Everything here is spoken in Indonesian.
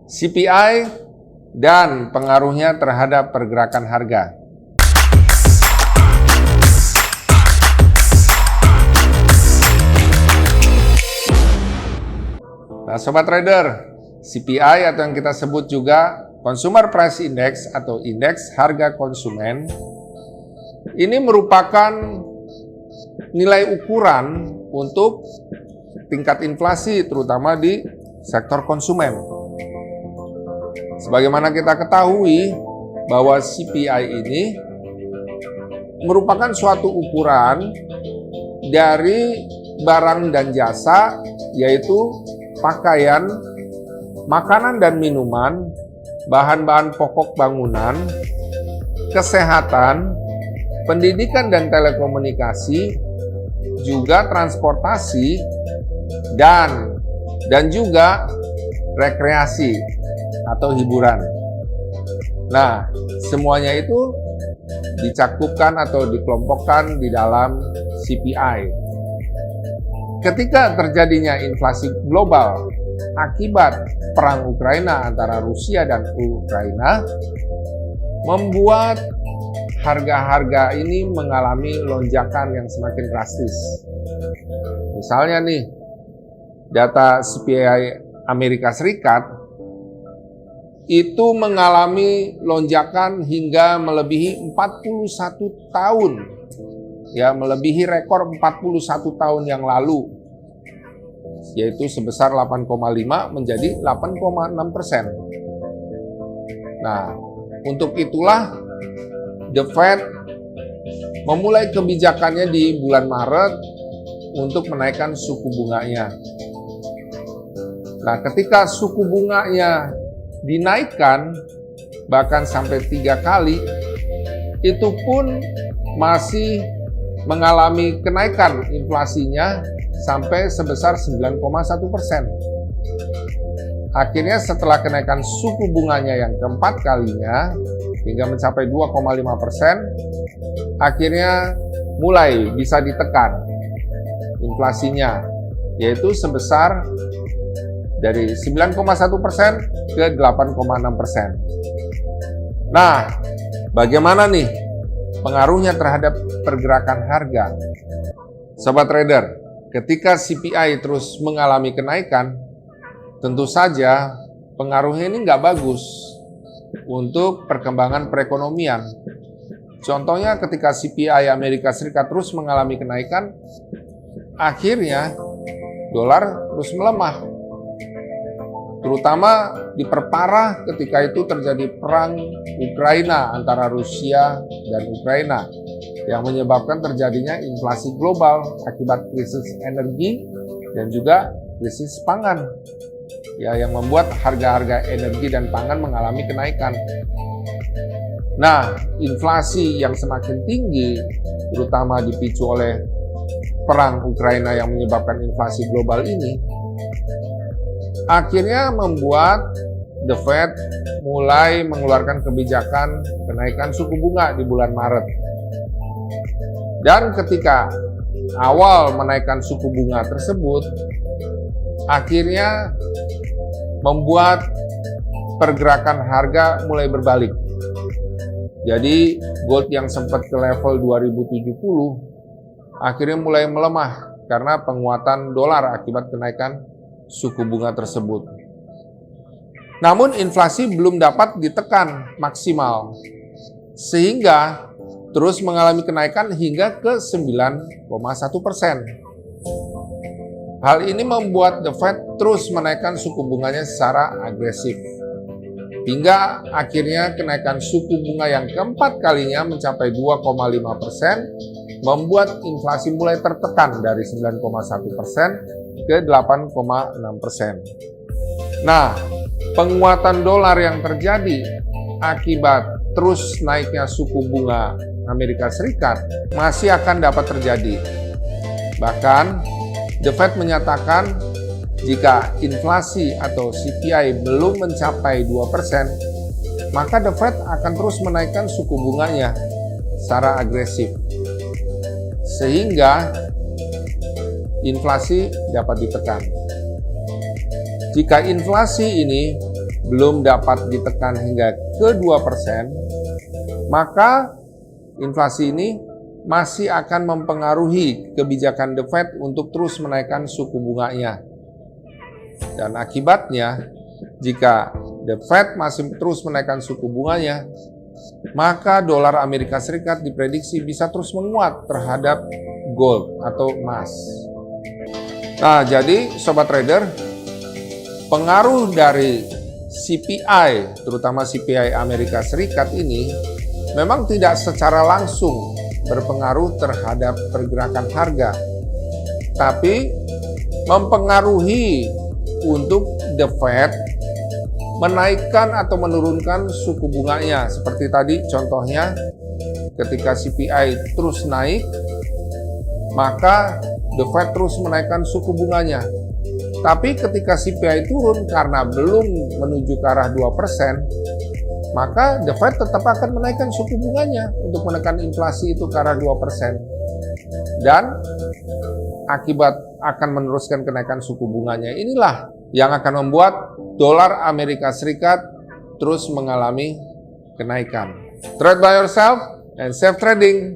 CPI dan pengaruhnya terhadap pergerakan harga. Nah, Sobat Trader, CPI atau yang kita sebut juga Consumer Price Index atau indeks harga konsumen, ini merupakan nilai ukuran untuk tingkat inflasi terutama di sektor konsumen. Sebagaimana kita ketahui bahwa CPI ini merupakan suatu ukuran dari barang dan jasa, yaitu pakaian, makanan dan minuman, bahan-bahan pokok bangunan, kesehatan, pendidikan dan telekomunikasi, juga transportasi, dan juga rekreasi atau hiburan. Nah, semuanya itu dicakupkan atau dikelompokkan di dalam CPI. Ketika terjadinya inflasi global akibat perang Ukraina antara Rusia dan Ukraina, membuat harga-harga ini mengalami lonjakan yang semakin drastis. Misalnya nih, data CPI Amerika Serikat itu mengalami lonjakan hingga melebihi 41 tahun. Ya, melebihi rekor 41 tahun yang lalu, yaitu sebesar 8,5 menjadi 8,6%. Nah, untuk itulah The Fed memulai kebijakannya di bulan Maret untuk menaikkan suku bunganya. Nah, ketika suku bunganya dinaikkan bahkan sampai 3 kali, itu pun masih mengalami kenaikan inflasinya sampai sebesar 9,1%. Akhirnya setelah kenaikan suku bunganya yang keempat kalinya hingga mencapai 2,5%, akhirnya mulai bisa ditekan inflasinya, yaitu sebesar dari 9,1% ke 8,6%. Nah, bagaimana nih pengaruhnya terhadap pergerakan harga? Sobat Trader, ketika CPI terus mengalami kenaikan, tentu saja pengaruhnya ini nggak bagus untuk perkembangan perekonomian. Contohnya ketika CPI Amerika Serikat terus mengalami kenaikan, akhirnya dolar terus melemah. Terutama diperparah ketika itu terjadi perang Ukraina antara Rusia dan Ukraina yang menyebabkan terjadinya inflasi global akibat krisis energi dan juga krisis pangan, ya, yang membuat harga-harga energi dan pangan mengalami kenaikan. Nah, inflasi yang semakin tinggi, terutama dipicu oleh perang Ukraina yang menyebabkan inflasi global ini, akhirnya membuat The Fed mulai mengeluarkan kebijakan kenaikan suku bunga di bulan Maret. Dan ketika awal menaikkan suku bunga tersebut, akhirnya membuat pergerakan harga mulai berbalik. Jadi gold yang sempat ke level 2070 akhirnya mulai melemah karena penguatan dolar akibat kenaikan suku bunga tersebut. Namun inflasi belum dapat ditekan maksimal, sehingga terus mengalami kenaikan hingga ke 9,1%. Hal ini membuat The Fed terus menaikkan suku bunganya secara agresif, hingga akhirnya kenaikan suku bunga yang keempat kalinya mencapai 2,5%, membuat inflasi mulai tertekan dari 9,1% ke 8,6%. Nah, penguatan dolar yang terjadi akibat terus naiknya suku bunga Amerika Serikat masih akan dapat terjadi. Bahkan, The Fed menyatakan jika inflasi atau CPI belum mencapai 2%, maka The Fed akan terus menaikkan suku bunganya secara agresif, sehingga inflasi dapat ditekan. Jika inflasi ini belum dapat ditekan hingga ke 2%, maka inflasi ini masih akan mempengaruhi kebijakan The Fed untuk terus menaikkan suku bunganya. Dan akibatnya, jika The Fed masih terus menaikkan suku bunganya, maka dolar Amerika Serikat diprediksi bisa terus menguat terhadap gold atau emas. Nah, jadi Sobat Trader, pengaruh dari CPI, terutama CPI Amerika Serikat ini, memang tidak secara langsung berpengaruh terhadap pergerakan harga, tapi mempengaruhi untuk The Fed menaikkan atau menurunkan suku bunganya. Seperti tadi contohnya, ketika CPI terus naik, maka The Fed terus menaikkan suku bunganya. Tapi ketika CPI turun karena belum menuju ke arah 2%, maka The Fed tetap akan menaikkan suku bunganya untuk menekan inflasi itu ke arah 2%. Dan akibat akan meneruskan kenaikan suku bunganya inilah yang akan membuat dolar Amerika Serikat terus mengalami kenaikan. Trade by yourself and safe trading.